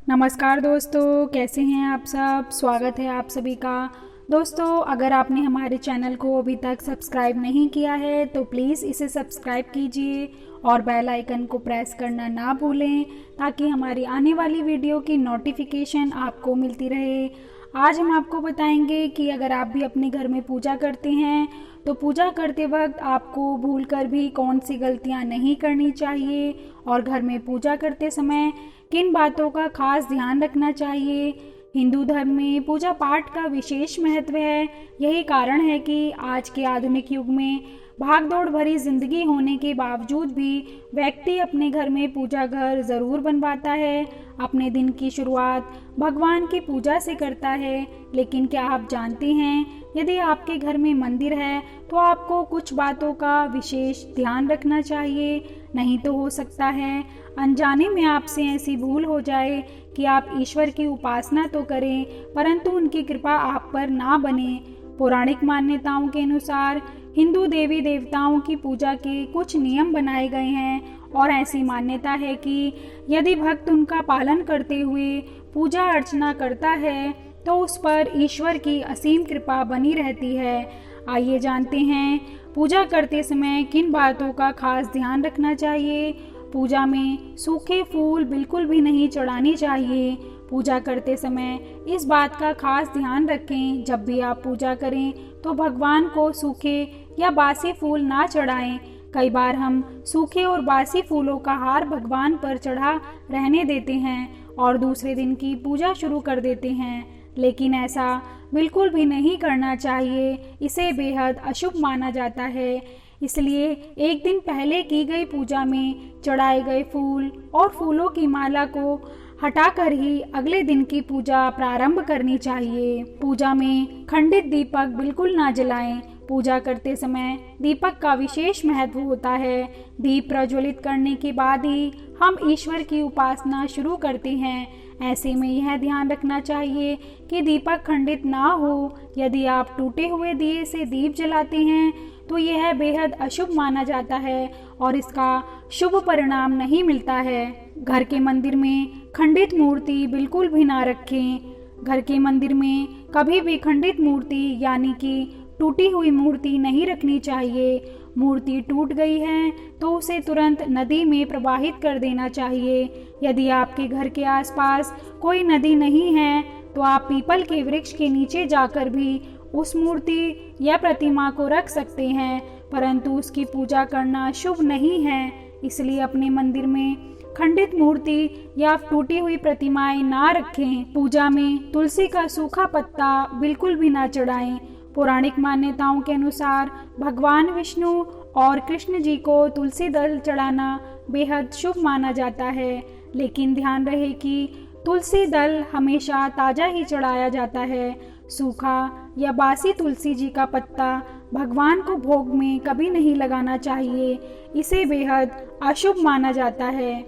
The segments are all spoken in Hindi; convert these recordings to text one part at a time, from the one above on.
नमस्कार दोस्तों, कैसे हैं आप सब। स्वागत है आप सभी का। दोस्तों, अगर आपने हमारे चैनल को अभी तक सब्सक्राइब नहीं किया है तो प्लीज़ इसे सब्सक्राइब कीजिए और बेल आइकन को प्रेस करना ना भूलें ताकि हमारी आने वाली वीडियो की नोटिफिकेशन आपको मिलती रहे। आज हम आपको बताएंगे कि अगर आप भी अपने घर में पूजा करते हैं तो पूजा करते वक्त आपको भूलकर भी कौन सी गलतियां नहीं करनी चाहिए और घर में पूजा करते समय किन बातों का खास ध्यान रखना चाहिए। हिंदू धर्म में पूजा पाठ का विशेष महत्व है। यही कारण है कि आज के आधुनिक युग में भागदौड़ भरी जिंदगी होने के बावजूद भी व्यक्ति अपने घर में पूजा घर ज़रूर बनवाता है। अपने दिन की शुरुआत भगवान की पूजा से करता है। लेकिन क्या आप जानते हैं, यदि आपके घर में मंदिर है तो आपको कुछ बातों का विशेष ध्यान रखना चाहिए। नहीं तो हो सकता है अनजाने में आपसे ऐसी भूल हो जाए कि आप ईश्वर की उपासना तो करें परंतु उनकी कृपा आप पर ना बने। पौराणिक मान्यताओं के अनुसार हिंदू देवी देवताओं की पूजा के कुछ नियम बनाए गए हैं और ऐसी मान्यता है कि यदि भक्त उनका पालन करते हुए पूजा अर्चना करता है तो उस पर ईश्वर की असीम कृपा बनी रहती है। आइए जानते हैं पूजा करते समय किन बातों का खास ध्यान रखना चाहिए। पूजा में सूखे फूल बिल्कुल भी नहीं चढ़ाने चाहिए। पूजा करते समय इस बात का खास ध्यान रखें, जब भी आप पूजा करें तो भगवान को सूखे या बासी फूल ना चढ़ाएं। कई बार हम सूखे और बासी फूलों का हार भगवान पर चढ़ा रहने देते हैं और दूसरे दिन की पूजा शुरू कर देते हैं, लेकिन ऐसा बिल्कुल भी नहीं करना चाहिए। इसे बेहद अशुभ माना जाता है। इसलिए एक दिन पहले की गई पूजा में चढ़ाए गए फूल और फूलों की माला को हटाकर ही अगले दिन की पूजा प्रारंभ करनी चाहिए। पूजा में खंडित दीपक बिल्कुल ना जलाएं। पूजा करते समय दीपक का विशेष महत्व होता है। दीप प्रज्वलित करने के बाद ही हम ईश्वर की उपासना शुरू करते हैं। ऐसे में यह ध्यान रखना चाहिए कि दीपक खंडित ना हो। यदि आप टूटे हुए दिए से दीप जलाते हैं तो यह बेहद अशुभ माना जाता है और इसका शुभ परिणाम नहीं मिलता है। घर के मंदिर में खंडित मूर्ति बिल्कुल भी ना रखें। घर के मंदिर में कभी भी खंडित मूर्ति यानी कि टूटी हुई मूर्ति नहीं रखनी चाहिए। मूर्ति टूट गई है तो उसे तुरंत नदी में प्रवाहित कर देना चाहिए। यदि आपके घर के आसपास कोई नदी नहीं है तो आप पीपल के वृक्ष के नीचे जाकर भी उस मूर्ति या प्रतिमा को रख सकते हैं, परंतु उसकी पूजा करना शुभ नहीं है। इसलिए अपने मंदिर में खंडित मूर्ति या टूटी हुई प्रतिमाएं ना रखें। पूजा में तुलसी का सूखा पत्ता बिल्कुल भी ना चढ़ाएं। पौराणिक मान्यताओं के अनुसार भगवान विष्णु और कृष्ण जी को तुलसी दल चढ़ाना बेहद शुभ माना जाता है, लेकिन ध्यान रहे कि तुलसी दल हमेशा ताज़ा ही चढ़ाया जाता है। सूखा या बासी तुलसी जी का पत्ता भगवान को भोग में कभी नहीं लगाना चाहिए। इसे बेहद अशुभ माना जाता है।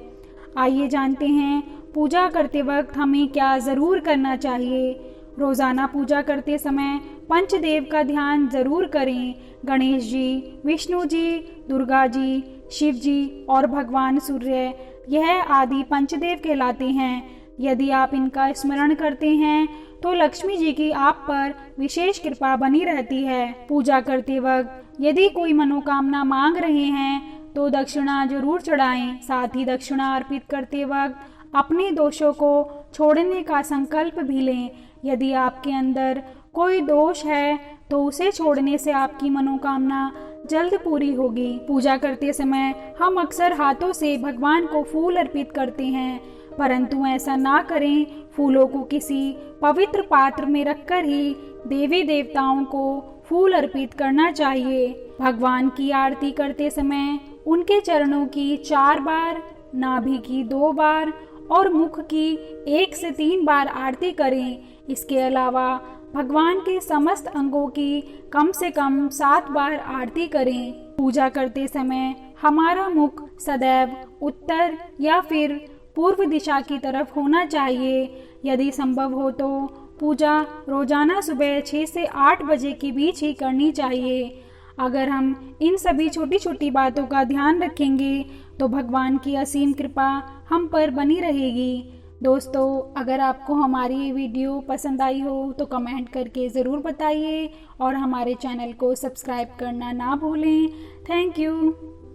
आइए जानते हैं पूजा करते वक्त हमें क्या ज़रूर करना चाहिए। रोज़ाना पूजा करते समय पंचदेव का ध्यान ज़रूर करें। गणेश जी, विष्णु जी, दुर्गा जी, शिव जी और भगवान सूर्य, यह आदि पंचदेव कहलाते हैं। यदि आप इनका स्मरण करते हैं तो लक्ष्मी जी की आप पर विशेष कृपा बनी रहती है। पूजा करते वक्त यदि कोई मनोकामना मांग रहे हैं तो दक्षिणा जरूर चढ़ाएं। साथ ही दक्षिणा अर्पित करते वक्त अपने दोषों को छोड़ने का संकल्प भी लें। यदि आपके अंदर कोई दोष है तो उसे छोड़ने से आपकी मनोकामना जल्द पूरी होगी। पूजा करते समय हम अक्सर हाथों से भगवान को फूल अर्पित करते हैं, परंतु ऐसा ना करें। फूलों को किसी पवित्र पात्र में रखकर ही देवी देवताओं को फूल अर्पित करना चाहिए। भगवान की आरती करते समय उनके चरणों की 4 बार, नाभि की 2 बार और मुख की 1 से 3 बार आरती करें। इसके अलावा भगवान के समस्त अंगों की कम से कम 7 बार आरती करें। पूजा करते समय हमारा मुख सदैव उत्तर या फिर पूर्व दिशा की तरफ होना चाहिए। यदि संभव हो तो पूजा रोजाना सुबह 6 से 8 बजे के बीच ही करनी चाहिए। अगर हम इन सभी छोटी छोटी बातों का ध्यान रखेंगे तो भगवान की असीम कृपा हम पर बनी रहेगी। दोस्तों अगर आपको हमारी ये वीडियो पसंद आई हो तो कमेंट करके ज़रूर बताइए और हमारे चैनल को सब्सक्राइब करना ना भूलें। Thank you.